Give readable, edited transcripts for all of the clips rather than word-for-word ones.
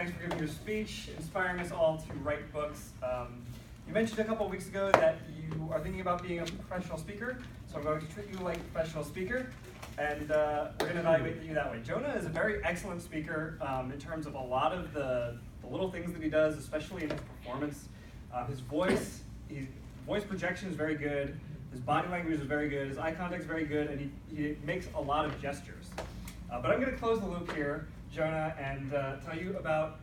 thanks for giving your speech, inspiring us all to write books. You mentioned a couple of weeks ago that you are thinking about being a professional speaker, so I'm going to treat you like a professional speaker, and we're going to evaluate you that way. Jonah is a very excellent speaker in terms of a lot of the little things that he does, especially in his performance. His voice projection is very good, his body language is very good, his eye contact is very good, and he makes a lot of gestures. But I'm going to close the loop here, Jonah, and tell you about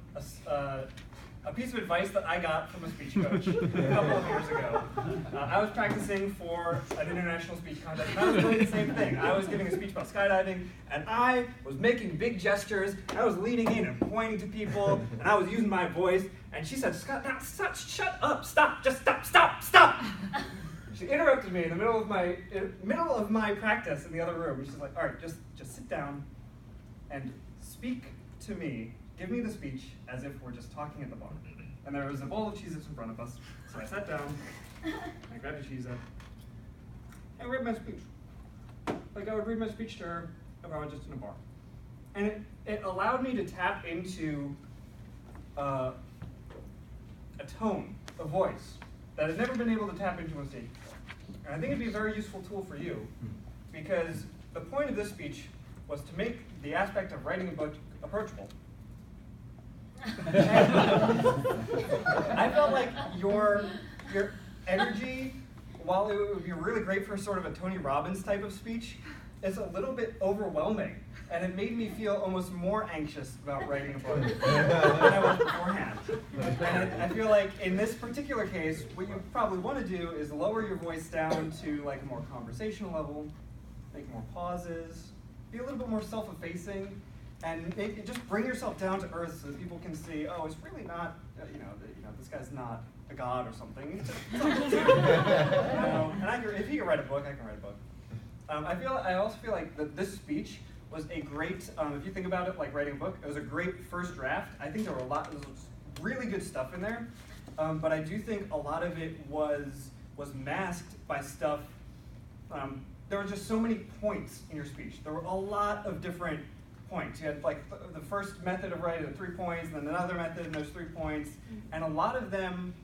a piece of advice that I got from a speech coach a couple of years ago. I was practicing for an international speech contest, and I was doing the same thing. I was giving a speech about skydiving, and I was making big gestures. I was leaning in and pointing to people, and I was using my voice. And she said, "Scott, now, shut up! Stop! Just stop! Stop! Stop!" She interrupted me in the middle of my practice in the other room. She's like, "All right, just sit down and speak to me. Give me the speech as if we're just talking at the bar." And there was a bowl of Cheez-Its in front of us. So I sat down, I grabbed a Cheez-It, and read my speech. Like I would read my speech to her if I was just in a bar. And it allowed me to tap into a tone, a voice, that I'd never been able to tap into on stage before. And I think it'd be a very useful tool for you, because the point of this speech was to make the aspect of writing a book approachable. I felt like your energy, while it would be really great for sort of a Tony Robbins type of speech, is a little bit overwhelming. And it made me feel almost more anxious about writing a book than I was beforehand. And I feel like in this particular case, what you probably want to do is lower your voice down to like a more conversational level, make more pauses, be a little bit more self-effacing, and just bring yourself down to earth so that people can see, oh, it's really not, this guy's not a god or something. And if he can write a book, I can write a book. I also feel like that this speech was a great, if you think about it like writing a book, it was a great first draft. I think there was really good stuff in there, but I do think a lot of it was masked by stuff. There were just so many points in your speech. There were a lot of different points. You had like the first method of writing the 3 points, and then another method and those 3 points, and a lot of them,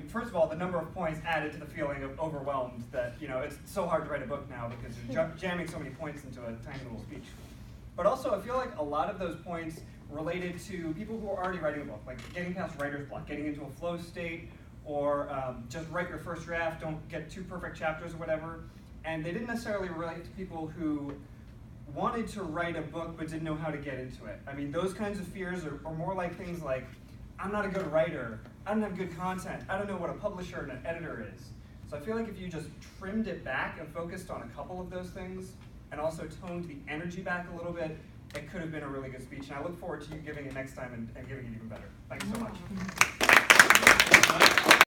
first of all, the number of points added to the feeling of overwhelmed that, it's so hard to write a book now because you're jamming so many points into a tiny little speech. But also, I feel like a lot of those points related to people who are already writing a book, like getting past writer's block, getting into a flow state, or just write your first draft, don't get 2 perfect chapters or whatever. And they didn't necessarily relate to people who wanted to write a book but didn't know how to get into it. I mean, those kinds of fears are more like things like, I'm not a good writer, I don't have good content, I don't know what a publisher and an editor is. So I feel like if you just trimmed it back and focused on a couple of those things, and also toned the energy back a little bit, it could have been a really good speech. And I look forward to you giving it next time and giving it even better. Thanks so much.